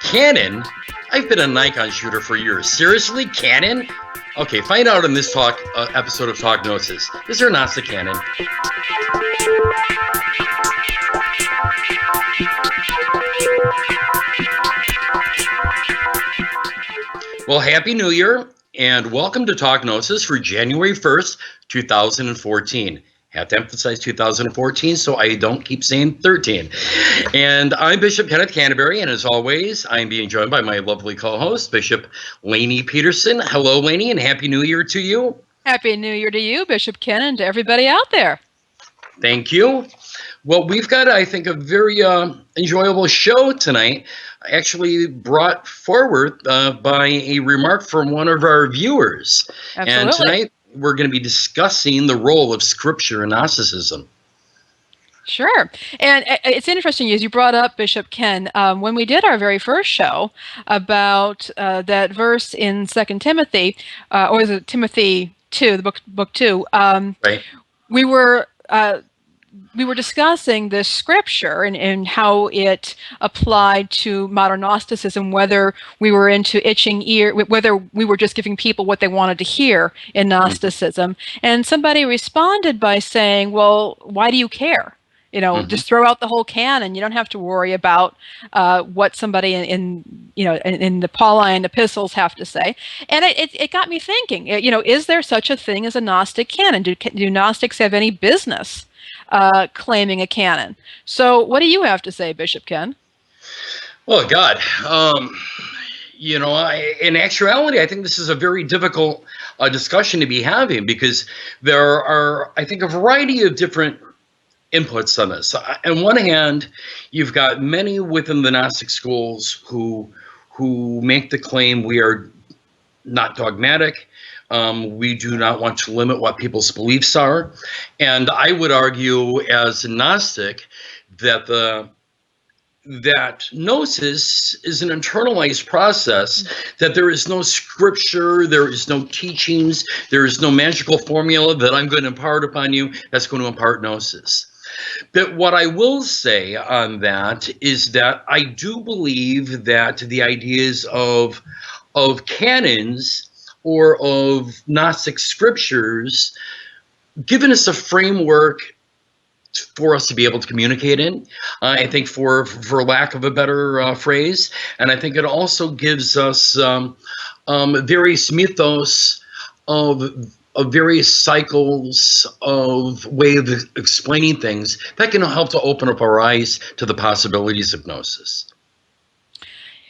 Canon? I've been a Nikon shooter for years. Seriously? Canon? Okay, find out in this episode of Talk Gnosis. Is there Gnostic canon? Well, Happy New Year, and welcome to Talk Gnosis for January 1st, 2014. Have to emphasize 2014 so I don't keep saying 13. And I'm Bishop Kenneth Canterbury, and as always, I'm being joined by my lovely co-host, Bishop Lainey Peterson. Hello, Lainey, and Happy New Year to you. Happy New Year to you, Bishop Ken, and to everybody out there. Thank you. Well, we've got, I think, a very enjoyable show tonight, actually brought forward by a remark from one of our viewers. Absolutely. And tonight, we're going to be discussing the role of Scripture in Gnosticism. Sure. And it's interesting, as you brought up, Bishop Ken, when we did our very first show about that verse in 2 Timothy, or is it Timothy 2, the book 2, right. we were discussing this scripture and how it applied to modern Gnosticism, whether we were into itching ear, whether we were just giving people what they wanted to hear in Gnosticism. And somebody responded by saying, well, why do you care? You know, just throw out the whole canon. You don't have to worry about what somebody in the Pauline epistles have to say. And it got me thinking, is there such a thing as a Gnostic canon? Do Gnostics have any business claiming a canon? So what do you have to say, Bishop Ken? Well, God, in actuality, I think this is a very difficult discussion to be having, because there are, I think, a variety of different inputs on this. On one hand, you've got many within the Gnostic schools who make the claim we are not dogmatic. We do not want to limit what people's beliefs are. And I would argue as a Gnostic that Gnosis is an internalized process, that there is no scripture, there is no teachings, there is no magical formula that I'm going to impart upon you that's going to impart Gnosis. But what I will say on that is that I do believe that the ideas of canons or of Gnostic scriptures, given us a framework for us to be able to communicate in, I think for lack of a better phrase, and I think it also gives us various mythos of various cycles of way of explaining things that can help to open up our eyes to the possibilities of Gnosis.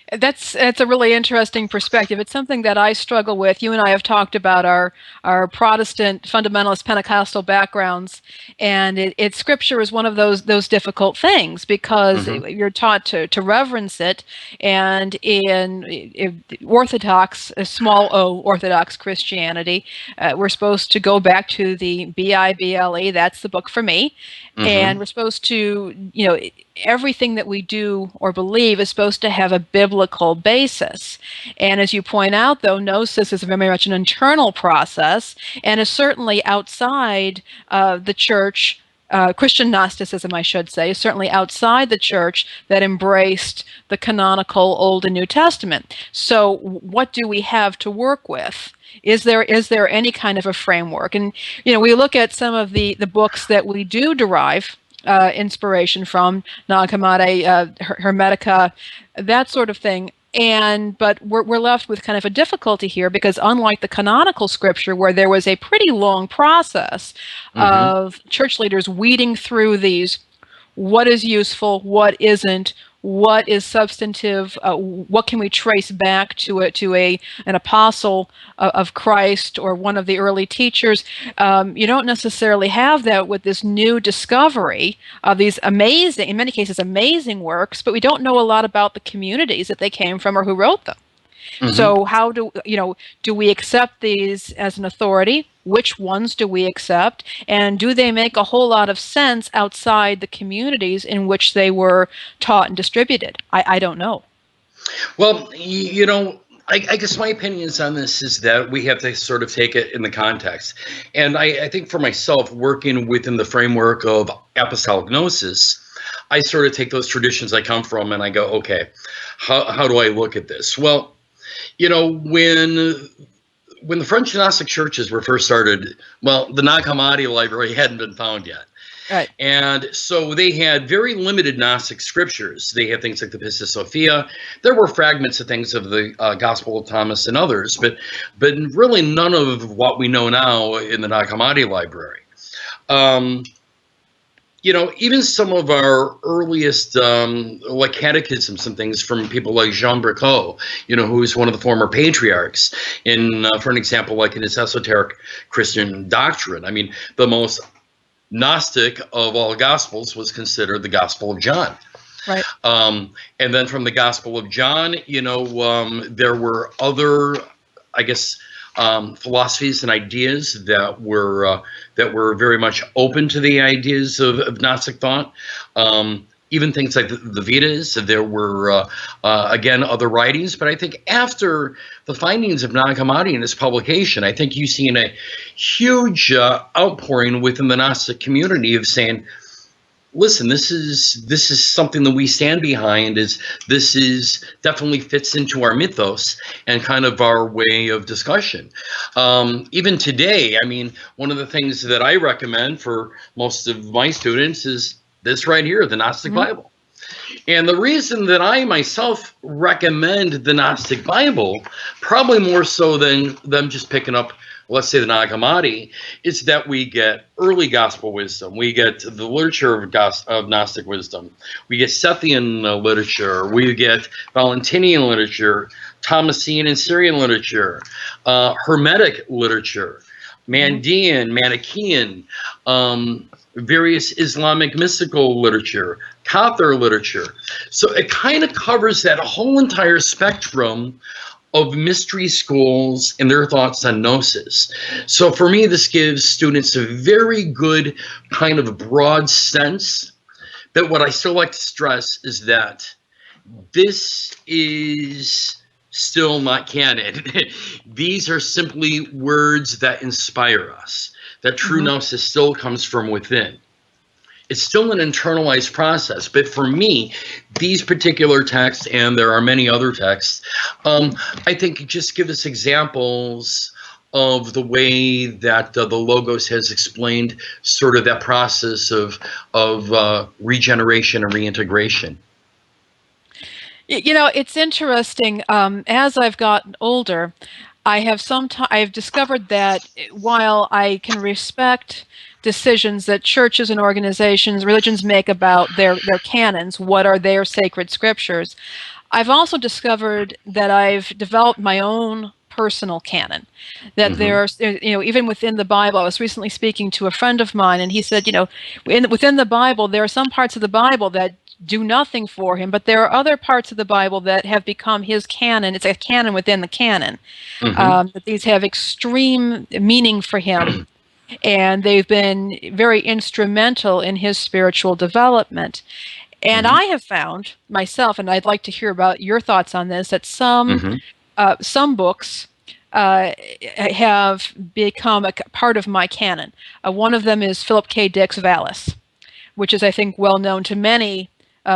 That's a really interesting perspective. It's something that I struggle with. You and I have talked about our Protestant fundamentalist Pentecostal backgrounds, and Scripture is one of those difficult things, because you're taught to reverence it, and in Orthodox, small o Orthodox Christianity, we're supposed to go back to the Bible. That's the book for me, and we're supposed to, everything that we do or believe is supposed to have a biblical basis. And as you point out, though, Gnosis is very much an internal process and is certainly outside the church. Christian Gnosticism, I should say, is certainly outside the church that embraced the canonical Old and New Testament. So what do we have to work with? Is there any kind of a framework? And, we look at some of the books that we do derive inspiration from, Nag Hammadi, Hermetica, that sort of thing. But we're left with kind of a difficulty here, because unlike the canonical scripture, where there was a pretty long process of church leaders weeding through these, what is useful, what isn't, what is substantive, what can we trace back to an apostle of Christ or one of the early teachers. You don't necessarily have that with this new discovery of these amazing, in many cases amazing works, but we don't know a lot about the communities that they came from or who wrote them. So how do we accept these as an authority? Which ones do we accept? And do they make a whole lot of sense outside the communities in which they were taught and distributed? I don't know. Well, I guess my opinions on this is that we have to sort of take it in the context. And I think for myself, working within the framework of apostolic gnosis, I sort of take those traditions I come from and I go, okay, how do I look at this? Well, you know, when the French Gnostic churches were first started, well, the Nag Hammadi library hadn't been found yet. Right. And so they had very limited Gnostic scriptures. They had things like the Pistis Sophia. There were fragments of things of the Gospel of Thomas and others, but really none of what we know now in the Nag Hammadi library. You know, even some of our earliest like catechisms and things from people like Jean Bricot, you know, who is one of the former patriarchs, for an example, like in his esoteric Christian doctrine. I mean, the most Gnostic of all Gospels was considered the Gospel of John. Right. And then from the Gospel of John, you know, there were other, I guess, philosophies and ideas that were very much open to the ideas of Gnostic thought. Even things like the Vedas, there were, again, other writings. But I think after the findings of Nag Hammadi in his publication, I think you've seen a huge outpouring within the Gnostic community of saying, listen, this is something that we stand behind. This is definitely fits into our mythos and kind of our way of discussion. Even today, I mean, one of the things that I recommend for most of my students is this right here, the Gnostic Bible. And the reason that I myself recommend the Gnostic Bible, probably more so than them just picking up, let's say, the Nag Hammadi, is that we get early gospel wisdom. We get the literature of Gnostic wisdom. We get Sethian literature. We get Valentinian literature, Thomasine and Syrian literature, Hermetic literature, Mandean, Manichaean, various Islamic mystical literature, Cathar literature. So it kind of covers that whole entire spectrum of mystery schools and their thoughts on Gnosis. So for me, this gives students a very good kind of broad sense. But what I still like to stress is that this is still not canon. These are simply words that inspire us. That true Gnosis still comes from within. It's still an internalized process, but for me, these particular texts, and there are many other texts, I think just give us examples of the way that the Logos has explained sort of that process of regeneration and reintegration. You know, it's interesting. As I've gotten older, I've discovered that while I can respect decisions that churches and organizations, religions make about their canons, what are their sacred scriptures, I've also discovered that I've developed my own personal canon. That there's, you know, even within the Bible, I was recently speaking to a friend of mine, and he said, you know, within the Bible, there are some parts of the Bible that do nothing for him, but there are other parts of the Bible that have become his canon. It's a canon within the canon. That these have extreme meaning for him, and they've been very instrumental in his spiritual development. And I have found myself, and I'd like to hear about your thoughts on this, that some books have become a part of my canon. One of them is Philip K. Dick's Valis, which is, I think, well known to many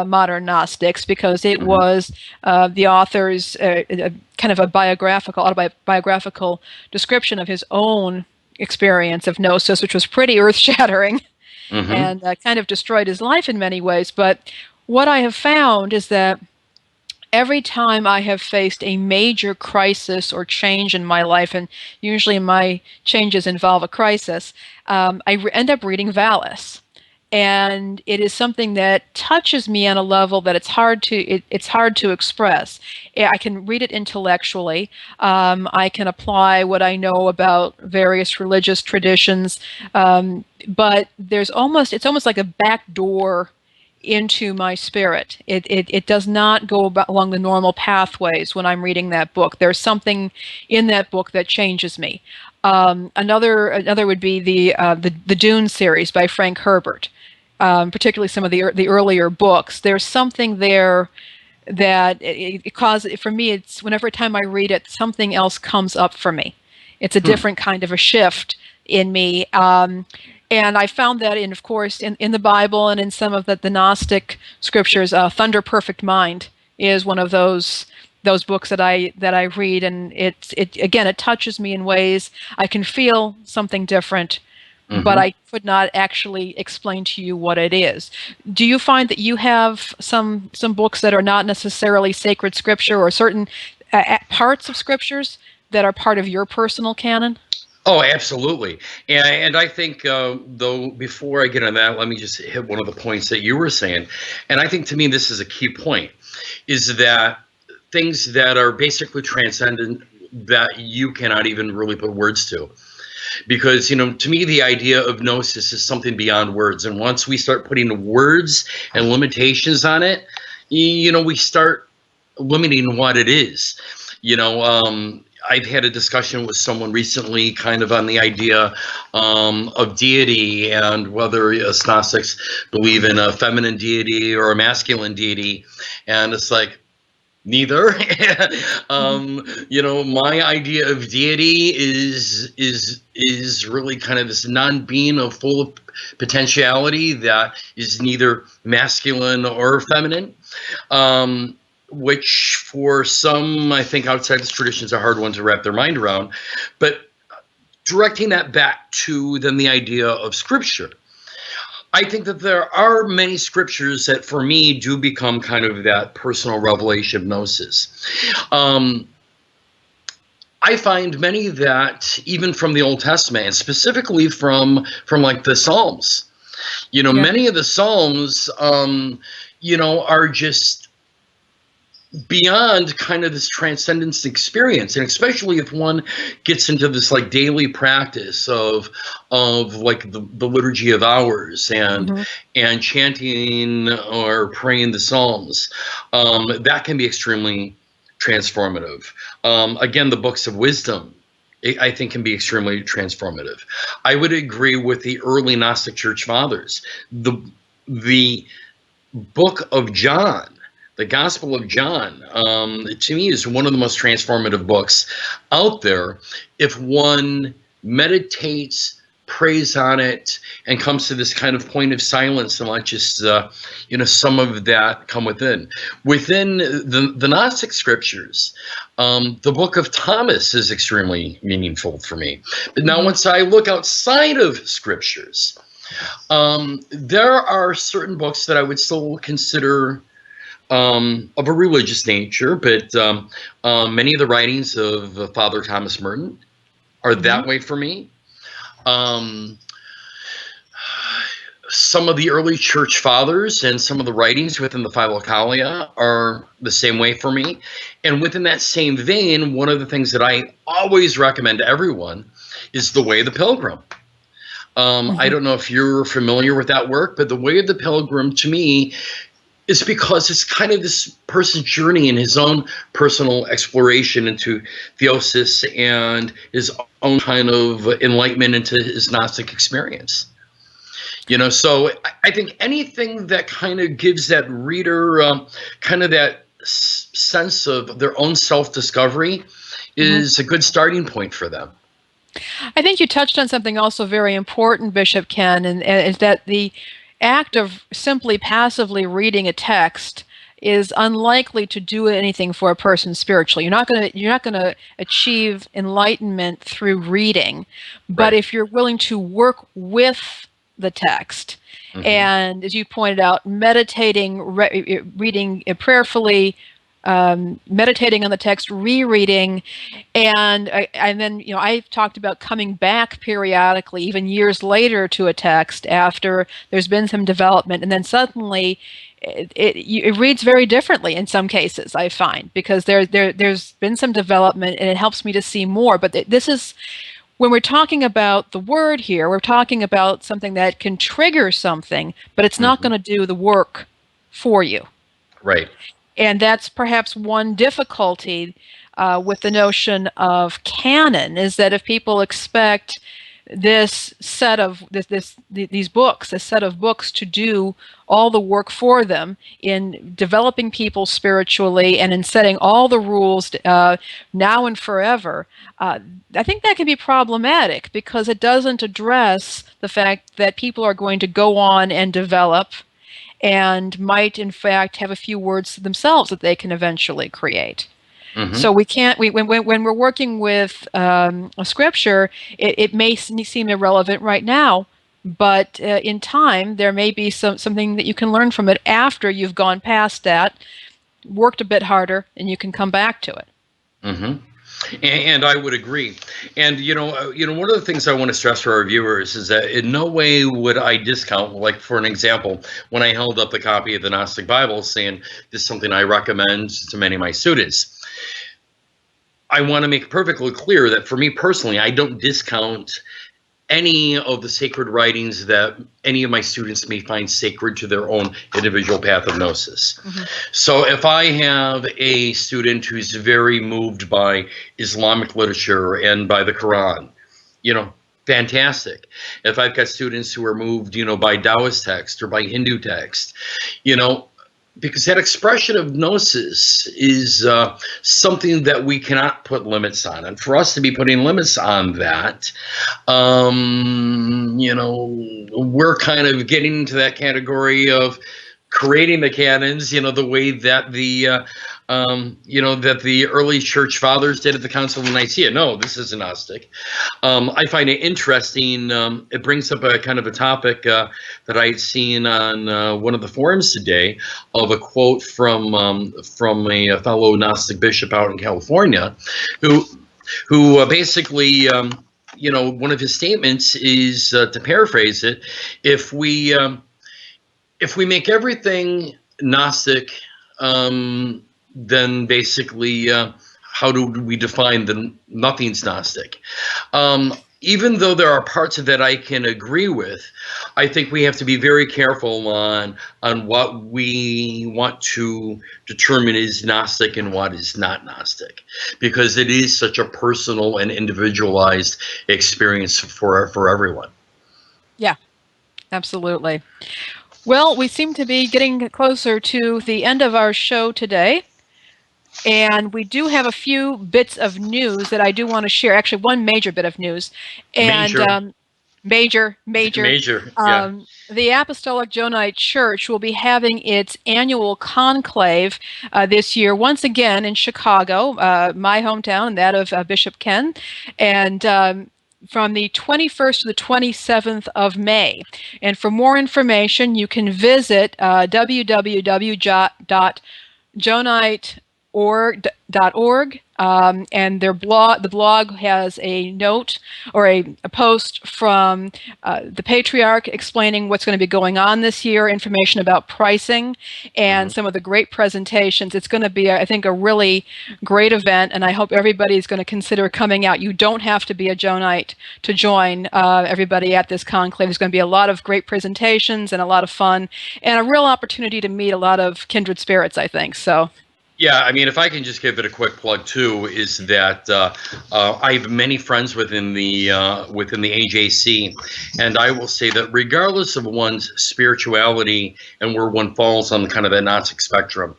modern Gnostics, because it was the author's kind of a autobiographical description of his own experience of Gnosis, which was pretty earth-shattering and kind of destroyed his life in many ways. But what I have found is that every time I have faced a major crisis or change in my life, and usually my changes involve a crisis, I end up reading Valis. And it is something that touches me on a level that it's hard to express. I can read it intellectually. I can apply what I know about various religious traditions, but it's almost like a back door into my spirit. It does not go along the normal pathways when I'm reading that book. There's something in that book that changes me. Another would be the Dune series by Frank Herbert. Particularly some of the earlier books. There's something there that it causes, for me, it's whenever time I read it, something else comes up for me. It's a different kind of a shift in me. And I found that of course, in the Bible and in some of the Gnostic scriptures. Thunder Perfect Mind is one of those books that I read, and it touches me in ways I can feel something different, but I could not actually explain to you what it is. Do you find that you have some books that are not necessarily sacred scripture, or certain parts of scriptures that are part of your personal canon? Oh, absolutely. And I think, though, before I get on that, let me just hit one of the points that you were saying. And I think, to me, this is a key point, is that things that are basically transcendent that you cannot even really put words to. Because, to me, the idea of Gnosis is something beyond words. And once we start putting words and limitations on it, we start limiting what it is. I've had a discussion with someone recently kind of on the idea of deity, and whether us Gnostics believe in a feminine deity or a masculine deity. And it's like, neither. My idea of deity is really kind of this non-being of full of potentiality that is neither masculine or feminine. Which for some, I think, outside this tradition is a hard one to wrap their mind around. But directing that back to then the idea of Scripture, I think that there are many scriptures that, for me, do become kind of that personal revelation of Gnosis. I find many that, even from the Old Testament, and specifically from like the Psalms, many of the Psalms, are just beyond kind of this transcendence experience. And especially if one gets into this like daily practice of like the liturgy of hours and chanting or praying the Psalms, that can be extremely transformative. Again, the books of wisdom, I think, can be extremely transformative. I would agree with the early Gnostic Church Fathers. The book of John, the Gospel of John, to me, is one of the most transformative books out there if one meditates, prays on it, and comes to this kind of point of silence and let just, some of that come within. Within the Gnostic scriptures, the book of Thomas is extremely meaningful for me. But now once I look outside of scriptures, there are certain books that I would still consider of a religious nature, but many of the writings of Father Thomas Merton are that way for me. Some of the early church fathers and some of the writings within the Philokalia are the same way for me. And within that same vein, one of the things that I always recommend to everyone is The Way of the Pilgrim. I don't know if you're familiar with that work, but The Way of the Pilgrim, to me, is because it's kind of this person's journey in his own personal exploration into theosis and his own kind of enlightenment into his Gnostic experience. So I think anything that kind of gives that reader kind of that sense of their own self-discovery is a good starting point for them. I think you touched on something also very important, Bishop Ken, and is that the act of simply passively reading a text is unlikely to do anything for a person spiritually. You're not going to achieve enlightenment through reading, but if you're willing to work with the text, and as you pointed out, meditating, reading it prayerfully, meditating on the text, rereading, and then I've talked about coming back periodically, even years later, to a text after there's been some development, and then suddenly it reads very differently in some cases, I find, because there's been some development, and it helps me to see more. But this is, when we're talking about the word here, we're talking about something that can trigger something, but it's not going to do the work for you. Right. And that's perhaps one difficulty with the notion of canon, is that if people expect this set of these books, a set of books to do all the work for them in developing people spiritually and in setting all the rules now and forever. I think that can be problematic because it doesn't address the fact that people are going to go on and develop and might in fact have a few words themselves that they can eventually create. So we can't. When we're working with a scripture, it may seem irrelevant right now, but in time there may be something that you can learn from it after you've gone past that, worked a bit harder, and you can come back to it. And I would agree. And one of the things I want to stress for our viewers is that in no way would I discount, like for an example, when I held up the copy of the Gnostic Bible saying this is something I recommend to many of my students. I want to make perfectly clear that for me personally, I don't discount any of the sacred writings that any of my students may find sacred to their own individual path of Gnosis. So if I have a student who's very moved by Islamic literature and by the Quran, fantastic. If I've got students who are moved, by Taoist text or by Hindu text, because that expression of Gnosis is something that we cannot put limits on. And for us to be putting limits on that, we're kind of getting into that category of creating the canons, the way that the early church fathers did at the Council of Nicaea. No, this is Gnostic. I find it interesting. It brings up a kind of a topic that I had seen on one of the forums today of a quote from a fellow Gnostic bishop out in California, who basically, one of his statements is, to paraphrase it, if we make everything Gnostic, then basically, how do we define the nothing's Gnostic? Even though there are parts of that I can agree with, I think we have to be very careful on what we want to determine is Gnostic and what is not Gnostic, because it is such a personal and individualized experience for everyone. Yeah, absolutely. Well, we seem to be getting closer to the end of our show today. And we do have a few bits of news that I do want to share. Actually, one major bit of news. And major. Yeah. The Apostolic Johnite Church will be having its annual conclave this year, once again in Chicago, my hometown, and that of Bishop Ken. And from the 21st to the 27th of May. And for more information, you can visit www.jonite.org, and the blog has a note or a post from the Patriarch explaining what's going to be going on this year, information about pricing, and some of the great presentations. It's going to be, I think, a really great event, and I hope everybody's going to consider coming out. You don't have to be a Johnite to join everybody at this conclave. There's going to be a lot of great presentations and a lot of fun, and a real opportunity to meet a lot of kindred spirits, I think. So. Yeah, I mean, if I can just give it a quick plug too, is that I have many friends within the AJC, and I will say that regardless of one's spirituality and where one falls on kind of the Gnostic spectrum,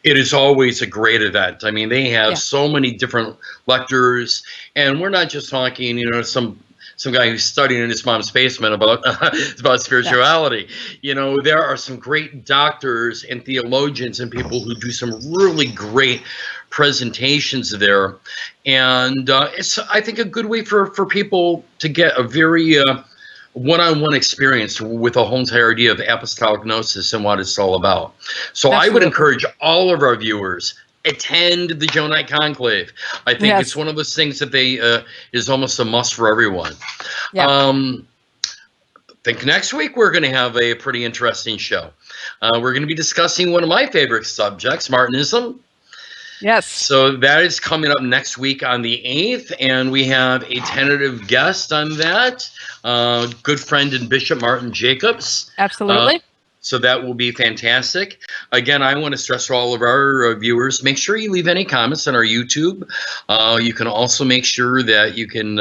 it is always a great event. I mean, they have so many different lectors, and we're not just talking, some guy who's studying in his mom's basement about spirituality. There are some great doctors and theologians and people who do some really great presentations there. And it's, I think, a good way for people to get a very one-on-one experience with the whole entire idea of apostolic gnosis and what it's all about. So I would encourage all of our viewers, attend the Johnite Conclave. I think it's one of those things that is almost a must for everyone. I think next week we're going to have a pretty interesting show. We're going to be discussing one of my favorite subjects, Martinism. Yes. So that is coming up next week on the 8th, and we have a tentative guest on that, good friend and Bishop Martin Jacobs. Absolutely. So that will be fantastic. Again, I want to stress to all of our viewers, make sure you leave any comments on our YouTube. You can also make sure that you can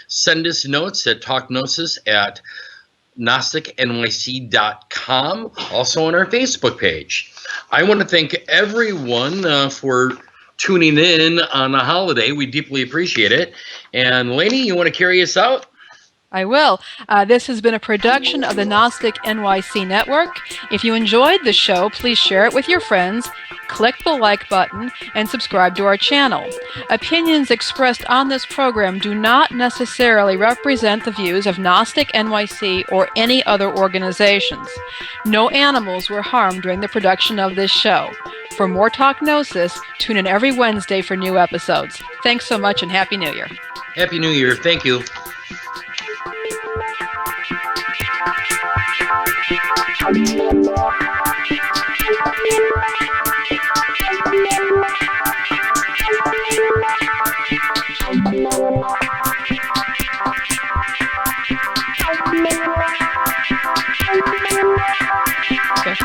send us notes at talkgnosis at GnosticNYC.com, also on our Facebook page. I want to thank everyone for tuning in on a holiday. We deeply appreciate it. And Lainey, you want to carry us out? I will. This has been a production of the Gnostic NYC Network. If you enjoyed the show, please share it with your friends, click the like button, and subscribe to our channel. Opinions expressed on this program do not necessarily represent the views of Gnostic NYC or any other organizations. No animals were harmed during the production of this show. For more Talk Gnosis, tune in every Wednesday for new episodes. Thanks so much and Happy New Year. Happy New Year. Thank you. Okay.